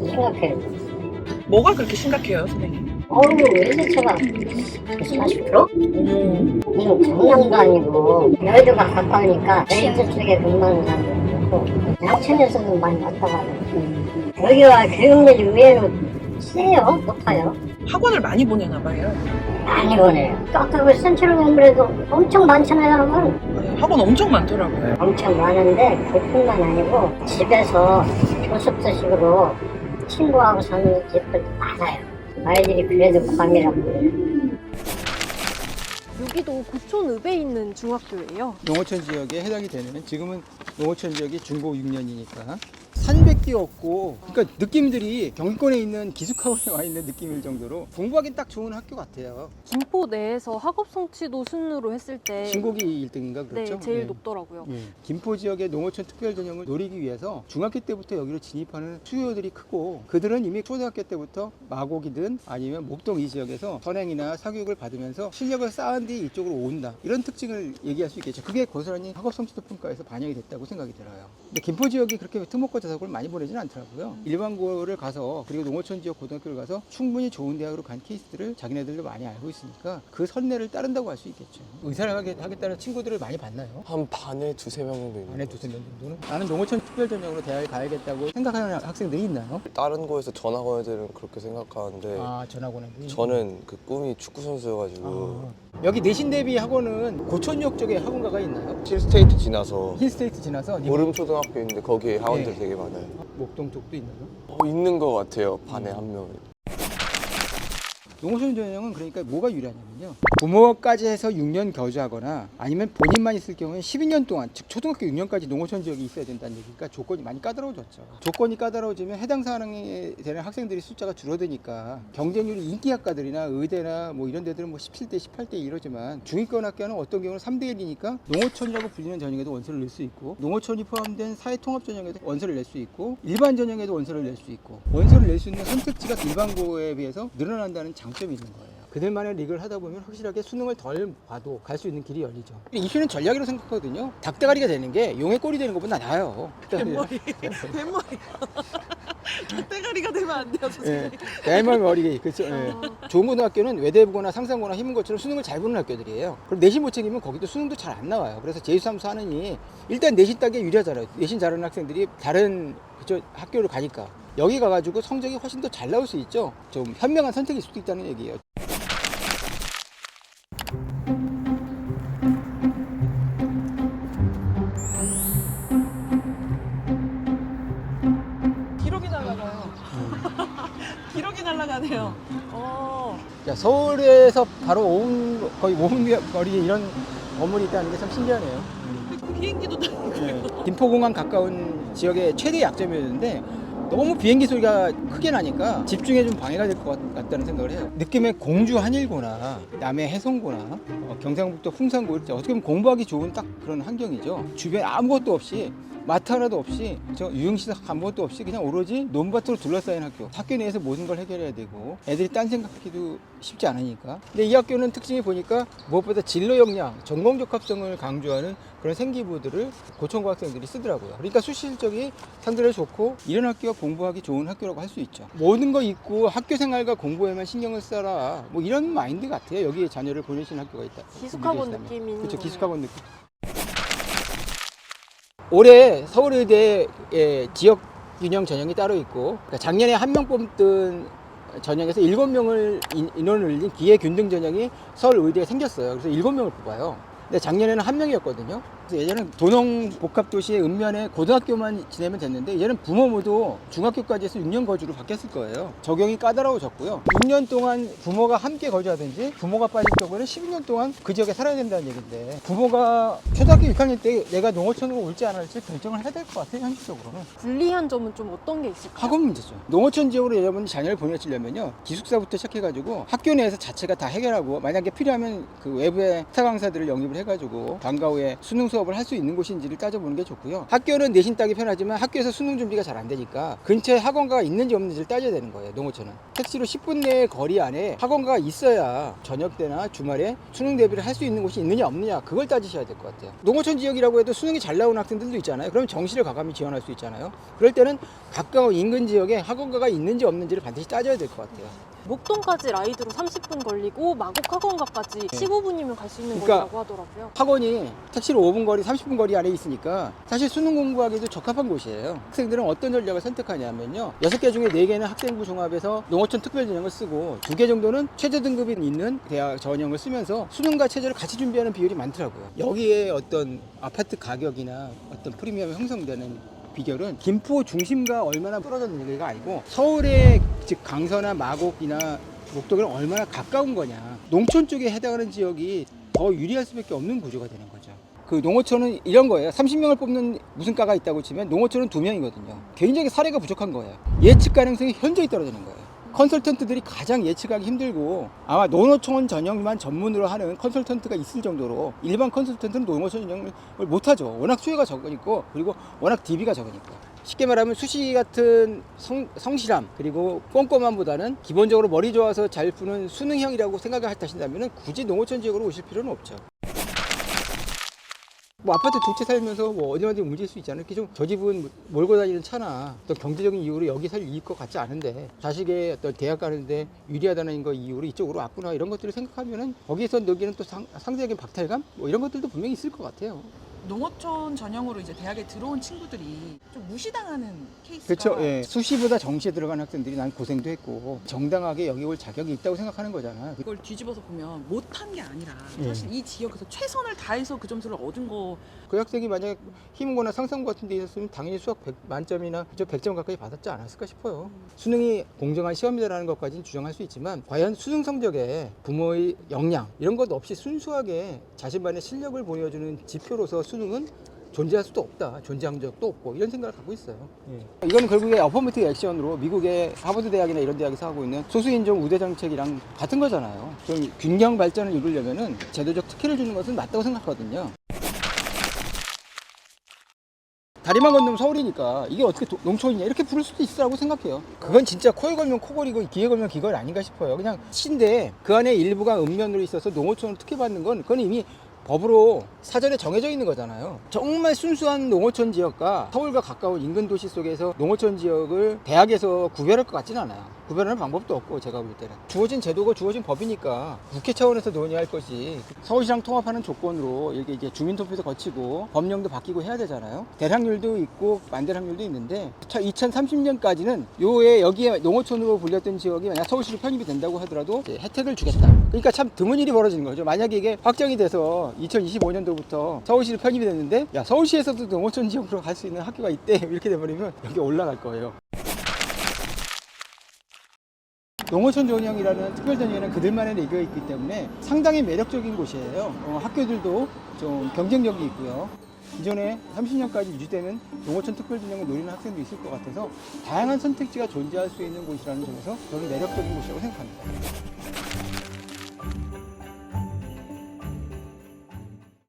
심각해요. 뭐가 그렇게 심각해요, 선생님? 외제차가 40%? 어머, 무슨 장난도 아니고 여의도가 가까우니까 레이저 쪽에 근무하는 사람도 있고 양천에서도 많이 왔다 가고 여기와 교육열이 의외로 세요. 높아요. 학원을 많이 보내나 봐요. 많이 보내요. 깎고 센트럴 건물에도 엄청 많잖아요, 여러분. 네, 학원 엄청 많더라고요. 엄청 많은데 그뿐만 아니고 집에서 교습소식으로 친구하고 사는 집들도 많아요. 아이들이 그래도 밤이라고 그래요. 여기도 고촌읍에 있는 중학교예요. 농어촌 지역에 해당이 되는, 지금은 농어촌 지역이 중고 6년이니까 산밖에 없고, 그러니까 느낌들이 경기권에 있는 기숙학원에 와 있는 느낌일 정도로 공부하기 딱 좋은 학교 같아요. 김포 내에서 학업 성취도 순으로 했을 때 신곡이 1등인가 그렇죠? 네, 제일 예. 높더라고요. 예. 김포 지역의 농어촌 특별 전형을 노리기 위해서 중학교 때부터 여기로 진입하는 수요들이 크고, 그들은 이미 초등학교 때부터 마곡이든 아니면 목동 이 지역에서 선행이나 사교육을 받으면서 실력을 쌓은 뒤 이쪽으로 온다, 이런 특징을 얘기할 수 있겠죠. 그게 고스란히 학업 성취도 평가에서 반영이 됐다고 생각이 들어요. 근데 김포 지역이 그렇게 특목고 자석을 많이 보내지는 않더라고요. 일반고를 가서, 그리고 농어촌 지역 고등학교를 가서 충분히 좋은 대학으로 간 케이스들을 자기네들도 많이 알고 있으니까 그 선례를 따른다고 할 수 있겠죠. 의사를 하겠다는 친구들을 많이 봤나요? 한 반에 두세 명 정도 있는 안에 것 두세 같아요. 명 정도는? 나는 농어촌 특별 전형으로 대학에 가야겠다고 생각하는 학생들이 있나요? 다른 거에서 전학 온 애들은 그렇게 생각하는데 아, 전학원 애들이? 저는 그 꿈이 축구 선수여가지고 여기 내신 대비 학원은 고촌역 쪽에 학원가가 있나요? 힐스테이트 지나서 힐스테이트 지나서 보름초등학교 있는데 거기에 학원들 네. 되게 많아요. 목동 쪽도 있나요? 있는 것 같아요. 반에 한 명. 농어촌 전형은 그러니까 뭐가 유리하냐면요, 부모까지 해서 6년 거주하거나 아니면 본인만 있을 경우에 12년 동안, 즉 초등학교 6년까지 농어촌 지역에 있어야 된다는 얘기니까 조건이 많이 까다로워졌죠. 조건이 까다로워지면 해당 사항에 되는 학생들이 숫자가 줄어드니까 경쟁률이 인기 학과들이나 의대나 뭐 이런 데들은 뭐 17대 18대 이러지만 중위권 학교는 어떤 경우는 3대 1이니까 농어촌이라고 불리는 전형에도 원서를 낼 수 있고, 농어촌이 포함된 사회통합 전형에도 원서를 낼 수 있고, 일반 전형에도 원서를 낼 수 있고, 원서를 낼 수 있는 선택지가 일반고에 비해서 늘어난다는 장점이 있는 거예요. 그들만의 리그를 하다 보면 확실하게 수능을 덜 봐도 갈 수 있는 길이 열리죠. 이슈는 전략이라고 생각하거든요. 닭대가리가 되는 게 용의 꼴이 되는 것보다 나아요. 뱃머리. 떼가리가 되면 안 돼요, 선생님. 대말 머리, 그렇죠. 예. 좋은 고등학교는 외대부거나 상상고나 희문고처럼 수능을 잘 보는 학교들이에요. 그럼 내신 못 챙기면 거기도 수능도 잘 안 나와요. 그래서 제2삼수 하느니 일단 내신 따기에 유리하잖아요. 내신 잘하는 학생들이 다른 그쪽 학교를 가니까 여기 가가지고 성적이 훨씬 더 잘 나올 수 있죠. 좀 현명한 선택일 수도 있다는 얘기예요. 기록이 날아가요. 기록이 날아가네요. 자, 서울에서 바로 거의 5분 거리에 이런 건물이 있다는 게 참 신기하네요. 비행기도 다니고. 김포공항 가까운 지역의 최대 약점이었는데 너무 비행기 소리가 크게 나니까 집중에 좀 방해가 될 것 같다는 생각을 해요. 느낌의 공주 한일고나 남해 해성고나 경상북도 풍산고, 이렇게 어떻게 보면 공부하기 좋은 딱 그런 환경이죠. 주변에 아무것도 없이, 마트 하나도 없이, 저 유흥시설 아무것도 없이 그냥 오로지 논밭으로 둘러싸인 학교. 학교 내에서 모든 걸 해결해야 되고 애들이 딴 생각하기도 쉽지 않으니까. 근데 이 학교는 특징이 보니까 무엇보다 진로 역량, 전공 적합성을 강조하는 그런 생기부들을 고촌고 학생들이 쓰더라고요. 그러니까 수시 실적이 상대로 좋고 이런 학교가 공부하기 좋은 학교라고 할 수 있죠. 모든 거 있고 학교 생활과 공부에만 신경을 써라, 뭐 이런 마인드 같아요. 여기에 자녀를 보내시는 학교가 있다. 기숙학원 느낌이 있는 그렇죠. 거네요. 기숙학원 느낌. 올해 서울의대의 지역 균형 전형이 따로 있고, 그러니까 작년에 한 명 뽑던 전형에서 7명을 인원을 늘린 기회 균등 전형이 서울의대에 생겼어요. 그래서 7명을 뽑아요. 근데 작년에는 한 명이었거든요. 그래서 예전엔 도농 복합도시의 읍면에 고등학교만 지내면 됐는데 이제는 부모 모두 중학교까지 해서 6년 거주로 바뀌었을 거예요. 적용이 까다로워졌고요. 6년 동안 부모가 함께 거주하든지 부모가 빠질 경우에는 12년 동안 그 지역에 살아야 된다는 얘기인데, 부모가 초등학교 6학년 때 내가 농어촌으로 올지 안 올지 결정을 해야 될 것 같아요. 현실적으로는 불리한 점은 좀 어떤 게 있을까요? 학원 문제죠. 농어촌 지역으로 여러분 자녀를 보내시려면요, 기숙사부터 시작해가지고 학교 내에서 자체가 다 해결하고, 만약에 필요하면 그 외부의 스타 강사들을 영입을 해가지고 방과 후에 수능 수업 수업을 할 수 있는 곳인지를 따져보는 게 좋고요. 학교는 내신 따기 편하지만 학교에서 수능 준비가 잘 안 되니까 근처에 학원가가 있는지 없는지를 따져야 되는 거예요. 농어촌은 택시로 10분 내의 거리 안에 학원가가 있어야 저녁 때나 주말에 수능 대비를 할 수 있는 곳이 있느냐 없느냐 그걸 따지셔야 될 것 같아요. 농어촌 지역이라고 해도 수능이 잘 나오는 학생들도 있잖아요. 그럼 정시를 과감히 지원할 수 있잖아요. 그럴 때는 가까운 인근 지역에 학원가가 있는지 없는지를 반드시 따져야 될 것 같아요. 목동까지 라이드로 30분 걸리고 마곡 학원가까지 15분이면 갈 수 있는 그러니까 거라고 하더라고요. 학원이 택시로 5분 거리, 30분 거리 안에 있으니까 사실 수능 공부하기도 적합한 곳이에요. 학생들은 어떤 전략을 선택하냐면요. 6개 중에 4개는 학생부 종합에서 농어촌 특별 전형을 쓰고 2개 정도는 최저 등급이 있는 대학 전형을 쓰면서 수능과 최저를 같이 준비하는 비율이 많더라고요. 여기에 어떤 아파트 가격이나 어떤 프리미엄이 형성되는 비결은 김포 중심과 얼마나 떨어졌는지가 아니고 서울의 즉 강서나 마곡이나 목동은 얼마나 가까운 거냐. 농촌 쪽에 해당하는 지역이 더 유리할 수밖에 없는 구조가 되는 거죠. 그 농어촌은 이런 거예요. 30명을 뽑는 무슨 과가 있다고 치면 농어촌은 2명이거든요. 개인적인 사례가 부족한 거예요. 예측 가능성이 현저히 떨어지는 거예요. 컨설턴트들이 가장 예측하기 힘들고 아마 농어촌 전형만 전문으로 하는 컨설턴트가 있을 정도로 일반 컨설턴트는 농어촌 전형을 못하죠. 워낙 수요가 적으니까 그리고 워낙 DB가 적으니까. 쉽게 말하면 수시 같은 성실함 그리고 꼼꼼함보다는 기본적으로 머리 좋아서 잘 푸는 수능형이라고 생각을 하신다면 굳이 농어촌 지역으로 오실 필요는 없죠. 뭐 아파트 두 채 살면서 뭐 어디 움직일 수 있잖아요. 이렇게 좀 저 집은 몰고 다니는 차나 어떤 경제적인 이유로 여기 살 이익 것 같지 않은데 자식의 어떤 대학 가는데 유리하다는 거 이유로 이쪽으로 왔구나 이런 것들을 생각하면은 거기에서 여기는 또 상대적인 박탈감 뭐 이런 것들도 분명히 있을 것 같아요. 농어촌 전형으로 이제 대학에 들어온 친구들이 좀 무시당하는 케이스가 그렇죠. 예. 수시보다 정시에 들어간 학생들이 난 고생도 했고 정당하게 여기 올 자격이 있다고 생각하는 거잖아. 그걸 뒤집어서 보면 못한 게 아니라 예. 사실 이 지역에서 최선을 다해서 그 점수를 얻은 거 그 학생이 만약에 힘고나 상상고 같은 데 있었으면 당연히 수학 100 만점이나 100점 가까이 받았지 않았을까 싶어요. 수능이 공정한 시험이라는 것까지는 주장할 수 있지만 과연 수능 성적에 부모의 역량 이런 것 없이 순수하게 자신만의 실력을 보여주는 지표로서 수능은 존재할 수도 없다. 존재한 적도 없고 이런 생각을 갖고 있어요. 이건 결국에 어퍼머티브 액션으로 미국의 하버드 대학이나 이런 대학에서 하고 있는 소수인종 우대 정책이랑 같은 거잖아요. 좀 균형 발전을 이루려면은 제도적 특혜를 주는 것은 맞다고 생각하거든요. 다리만 건너면 서울이니까 이게 어떻게 농촌이냐 이렇게 부를 수도 있으라고 생각해요. 그건 진짜 코에 걸면 코걸이고 귀에 걸면 귀걸 아닌가 싶어요. 그냥 시인데 그 안에 일부가 읍면으로 있어서 농어촌을 특혜받는 건 그건 이미 법으로 사전에 정해져 있는 거잖아요. 정말 순수한 농어촌 지역과 서울과 가까운 인근 도시 속에서 농어촌 지역을 대학에서 구별할 것 같지는 않아요. 구별하는 방법도 없고 제가 볼 때는 주어진 제도가 주어진 법이니까 국회 차원에서 논의할 것이 서울시랑 통합하는 조건으로 이렇게 이제 주민투표도 거치고 법령도 바뀌고 해야 되잖아요. 대학률도 있고 만대학률도 있는데 2030년까지는 여기에 농어촌으로 불렸던 지역이 만약 서울시로 편입이 된다고 하더라도 혜택을 주겠다. 그러니까 참 드문 일이 벌어지는 거죠. 만약에 이게 확정이 돼서 2025년도부터 서울시로 편입이 됐는데 야 서울시에서도 농어촌 지역으로 갈 수 있는 학교가 있대 이렇게 돼버리면 여기 올라갈 거예요. 농어촌 전형이라는 특별 전형에는 그들만의 리그가 있기 때문에 상당히 매력적인 곳이에요. 학교들도 좀 경쟁력이 있고요. 기존에 30년까지 유지되는 농어촌 특별 전형을 노리는 학생도 있을 것 같아서 다양한 선택지가 존재할 수 있는 곳이라는 점에서 저는 매력적인 곳이라고 생각합니다.